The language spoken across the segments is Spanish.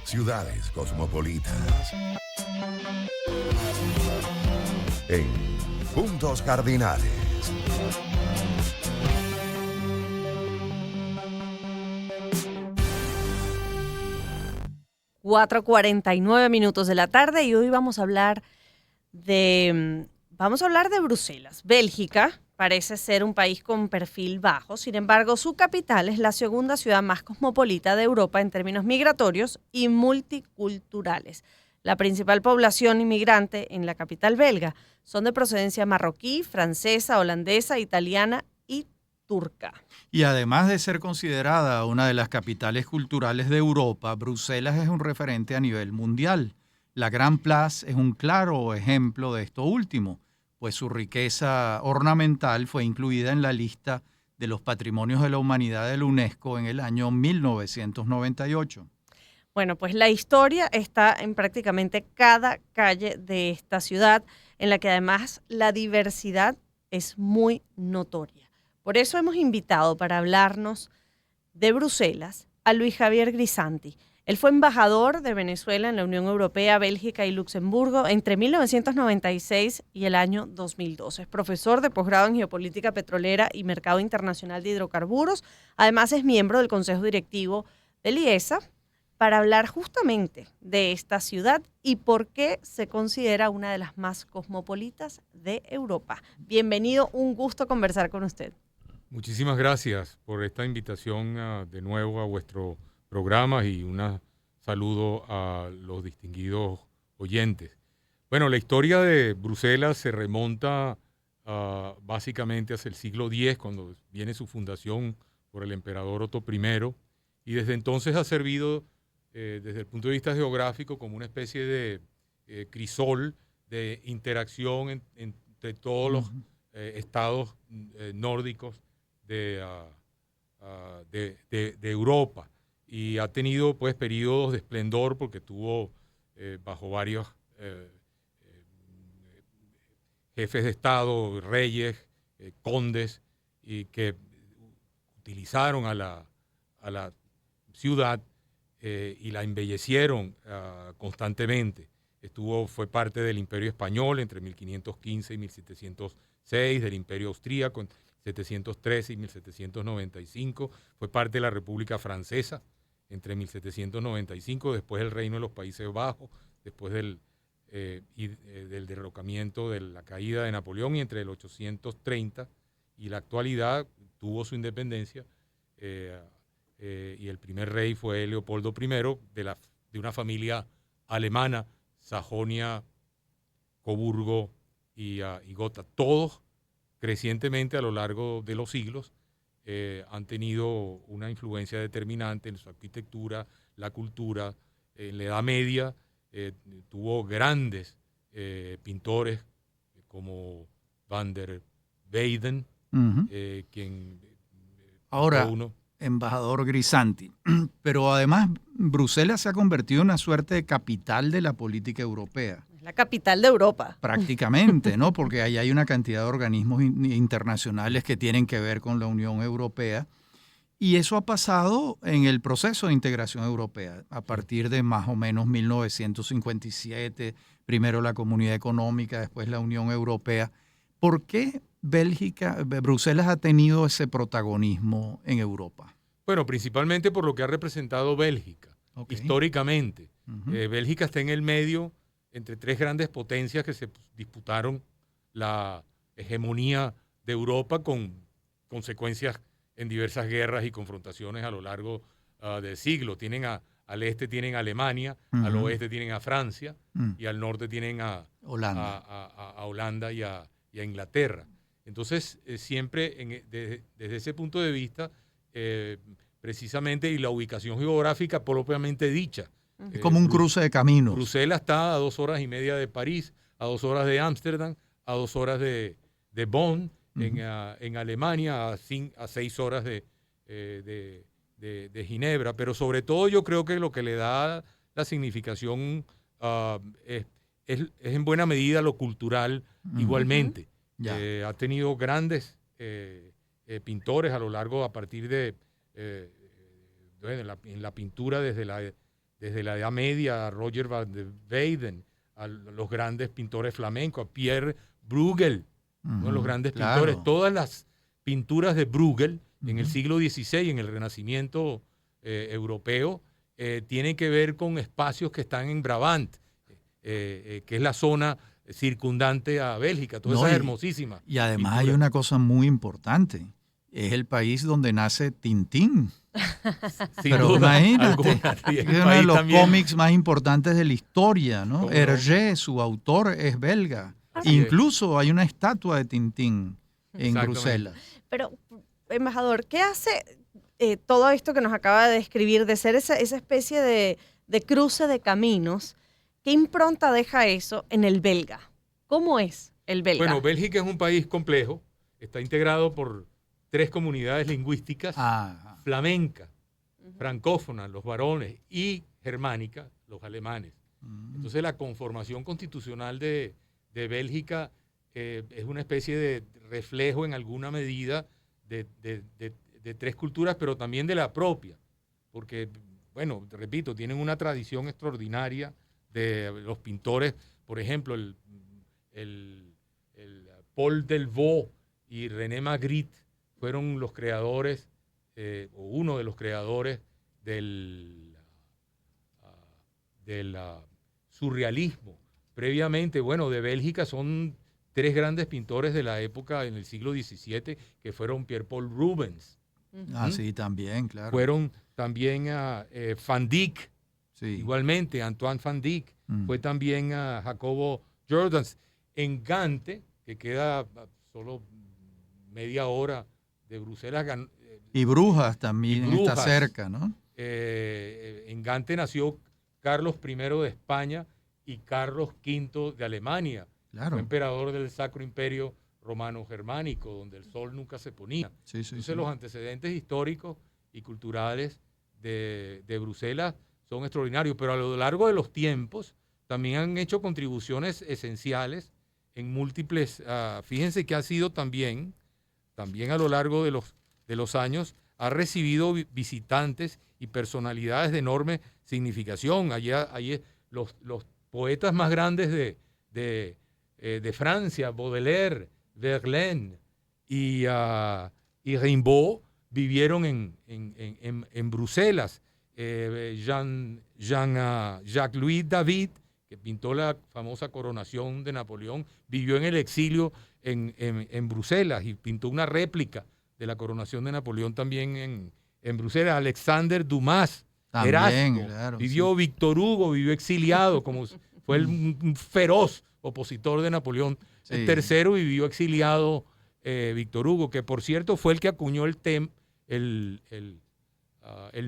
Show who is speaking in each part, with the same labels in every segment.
Speaker 1: ciudades cosmopolitas. En Puntos Cardinales.
Speaker 2: Cuatro 49 minutos de la tarde y hoy vamos a hablar de Bruselas. Bélgica parece ser un país con perfil bajo, sin embargo su capital es la segunda ciudad más cosmopolita de Europa en términos migratorios y multiculturales. La principal población inmigrante en la capital belga son de procedencia marroquí, francesa, holandesa, italiana y turca.
Speaker 3: Y además de ser considerada una de las capitales culturales de Europa, Bruselas es un referente a nivel mundial. La Grand Place es un claro ejemplo de esto último, pues su riqueza ornamental fue incluida en la lista de los Patrimonios de la Humanidad de la UNESCO en el año 1998.
Speaker 2: Bueno, pues la historia está en prácticamente cada calle de esta ciudad, en la que además la diversidad es muy notoria. Por eso hemos invitado para hablarnos de Bruselas a Luis Javier Grisanti. Él fue embajador de Venezuela en la Unión Europea, Bélgica y Luxemburgo entre 1996 y el año 2012. Es profesor de posgrado en Geopolítica Petrolera y Mercado Internacional de Hidrocarburos. Además es miembro del Consejo Directivo del IESA para hablar justamente de esta ciudad y por qué se considera una de las más cosmopolitas de Europa. Bienvenido, un gusto conversar con usted.
Speaker 4: Muchísimas gracias por esta invitación de nuevo a vuestro programa y un saludo a los distinguidos oyentes. Bueno, la historia de Bruselas se remonta básicamente hacia el siglo X, cuando viene su fundación por el emperador Otto I, y desde entonces ha servido desde el punto de vista geográfico como una especie de crisol de interacción entre todos los estados nórdicos de Europa, y ha tenido pues periodos de esplendor porque tuvo bajo varios jefes de estado, reyes, condes, y que utilizaron a la ciudad y la embellecieron constantemente. Fue parte del Imperio Español entre 1515 y 1706, del Imperio Austríaco en 1713 y 1795, fue parte de la República Francesa entre 1795, después del Reino de los Países Bajos, después del derrocamiento de la caída de Napoleón, y entre el 830 y la actualidad tuvo su independencia, y el primer rey fue Leopoldo I, de una familia alemana, Sajonia, Coburgo y Gotha. Todos crecientemente a lo largo de los siglos han tenido una influencia determinante en su arquitectura, la cultura. En la Edad Media tuvo grandes pintores como Van der Weyden, quien...
Speaker 3: Ahora, embajador Grisanti, pero además Bruselas se ha convertido en una suerte de capital de la política europea.
Speaker 2: La capital de Europa.
Speaker 3: Prácticamente, ¿no? Porque ahí hay una cantidad de organismos internacionales que tienen que ver con la Unión Europea. Y eso ha pasado en el proceso de integración europea, a partir de más o menos 1957, primero la Comunidad Económica, después la Unión Europea. ¿Por qué Bruselas ha tenido ese protagonismo en Europa?
Speaker 4: Bueno, principalmente por lo que ha representado Bélgica, históricamente. Bélgica está en el medio entre tres grandes potencias que se disputaron la hegemonía de Europa, con consecuencias en diversas guerras y confrontaciones a lo largo del siglo. Al este tienen a Alemania, al oeste tienen a Francia, y al norte tienen a Holanda y a Inglaterra. Entonces, siempre desde ese punto de vista, precisamente, y la ubicación geográfica propiamente dicha.
Speaker 3: Es como un cruce de caminos.
Speaker 4: Bruselas está a 2 horas y media de París, a 2 horas de Ámsterdam, a 2 horas de Bonn, en Alemania, a 6 horas de Ginebra. Pero sobre todo yo creo que lo que le da la significación es en buena medida lo cultural igualmente. Ha tenido grandes pintores a lo largo, a partir de en la pintura desde la desde la Edad Media a Roger van der Weyden, a los grandes pintores flamencos, a Pierre Bruegel, uno de los grandes pintores. Todas las pinturas de Bruegel en el siglo XVI, en el Renacimiento europeo, tienen que ver con espacios que están en Brabant, que es la zona circundante a Bélgica. Toda esa es hermosísima.
Speaker 3: Y además hay una cosa muy importante. Es el país donde nace Tintín. Pero imagínate, es uno de los cómics más importantes de la historia, ¿no? Hergé, su autor, es belga. Incluso hay una estatua de Tintín en Bruselas.
Speaker 2: Pero, embajador, ¿qué hace todo esto que nos acaba de describir, de ser esa especie de cruce de caminos? ¿Qué impronta deja eso en el belga? ¿Cómo es el belga?
Speaker 4: Bueno, Bélgica es un país complejo. Está integrado por 3 comunidades lingüísticas: flamenca, francófona, los varones, y germánica, los alemanes. Entonces la conformación constitucional de Bélgica es una especie de reflejo en alguna medida de 3 culturas, pero también de la propia. Porque, bueno, repito, tienen una tradición extraordinaria de los pintores. Por ejemplo, el Paul Delvaux y René Magritte fueron los creadores, o uno de los creadores del surrealismo. Previamente, bueno, de Bélgica son 3 grandes pintores de la época en el siglo XVII, que fueron Pierre-Paul Rubens.
Speaker 3: Sí, también, claro.
Speaker 4: Fueron también Van Dyck, igualmente, Antoine Van Dyck. Fue también Jacobo Jordaens. En Gante, que queda solo media hora de Bruselas.
Speaker 3: Y Brujas también está cerca, ¿no?
Speaker 4: En Gante nació Carlos I de España y Carlos V de Alemania. Claro. Fue emperador del Sacro Imperio Romano Germánico, donde el sol nunca se ponía. Entonces los antecedentes históricos y culturales de Bruselas son extraordinarios, pero a lo largo de los tiempos también han hecho contribuciones esenciales en múltiples. Fíjense que ha sido también a lo largo de los años, ha recibido visitantes y personalidades de enorme significación. Allí los poetas más grandes de Francia, Baudelaire, Verlaine y Rimbaud, vivieron en Bruselas. Jacques-Louis David, que pintó la famosa coronación de Napoleón, vivió en el exilio en Bruselas y pintó una réplica de la coronación de Napoleón también en Bruselas. Alexander Dumas, Erasmo, claro, vivió. Víctor Hugo vivió exiliado, como fue un feroz opositor de Napoleón III, vivió exiliado Víctor Hugo, que por cierto fue el que acuñó el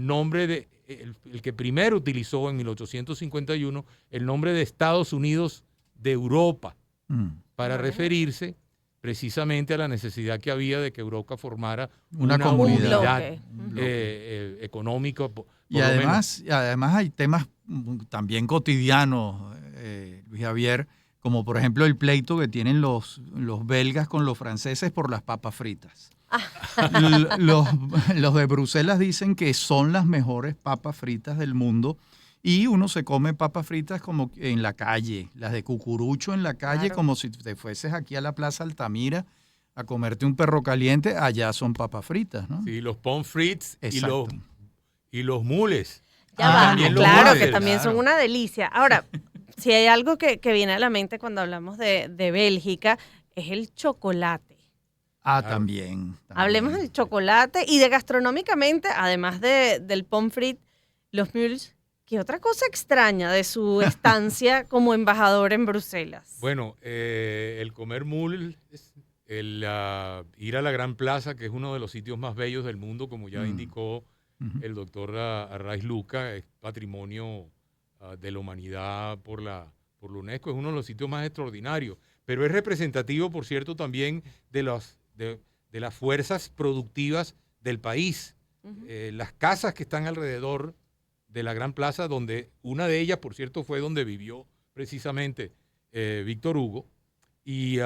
Speaker 4: nombre el que primero utilizó en 1851 el nombre de Estados Unidos de Europa para referirse precisamente a la necesidad que había de que Europa formara
Speaker 3: una comunidad
Speaker 4: económica.
Speaker 3: Y además hay temas también cotidianos, Luis Javier, como por ejemplo el pleito que tienen los belgas con los franceses por las papas fritas. Los de Bruselas dicen que son las mejores papas fritas del mundo y uno se come papas fritas como en la calle, las de cucurucho en la calle, claro, como si te fueses aquí a la Plaza Altamira a comerte un perro caliente, allá son papas fritas, ¿no?
Speaker 4: Sí, los pommes frites y los mules.
Speaker 2: Ya va, claro, que también son una delicia. Ahora, si hay algo que viene a la mente cuando hablamos de Bélgica, es el chocolate.
Speaker 3: También.
Speaker 2: Hablemos del chocolate y de gastronómicamente, además del pommes frites, los mules. ¿Qué otra cosa extraña de su estancia como embajador en Bruselas?
Speaker 4: Bueno, el comer mules, el ir a la Gran Plaza, que es uno de los sitios más bellos del mundo, como ya indicó el doctor Arraiz Luca, es patrimonio de la humanidad por la UNESCO, es uno de los sitios más extraordinarios, pero es representativo, por cierto, también de las fuerzas productivas del país. Las casas que están alrededor de la Gran Plaza, donde una de ellas, por cierto, fue donde vivió precisamente Víctor Hugo, y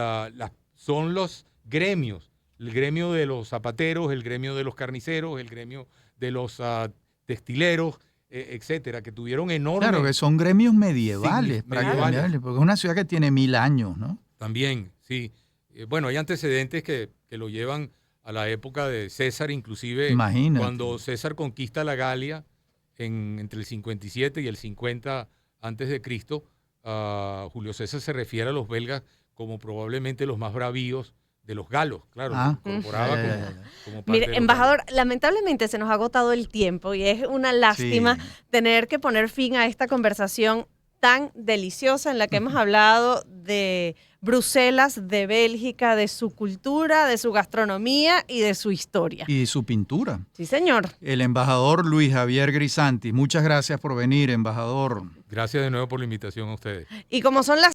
Speaker 4: son los gremios, el gremio de los zapateros, el gremio de los carniceros, el gremio de los textileros, etcétera, que tuvieron enormes...
Speaker 3: Claro, que son gremios medievales,
Speaker 4: Sí,
Speaker 3: prácticamente, porque es una ciudad que tiene 1000 años, ¿no?
Speaker 4: También, sí. Bueno, hay antecedentes que lo llevan a la época de César, inclusive
Speaker 3: Imagínate.
Speaker 4: cuando César conquista la Galia entre el 57 y el 50 antes de Cristo, Julio César se refiere a los belgas como probablemente los más bravíos de los galos, claro, se incorporaba como parte de
Speaker 2: Mire,
Speaker 4: los
Speaker 2: embajador,
Speaker 4: galos.
Speaker 2: lamentablemente se nos ha agotado el tiempo y es una lástima tener que poner fin a esta conversación tan deliciosa en la que hemos hablado de Bruselas, de Bélgica, de su cultura, de su gastronomía y de su historia.
Speaker 3: Y su pintura.
Speaker 2: Sí, señor.
Speaker 3: El embajador Luis Javier Grisanti. Muchas gracias por venir, embajador.
Speaker 4: Gracias de nuevo por la invitación a ustedes.
Speaker 2: Y como son las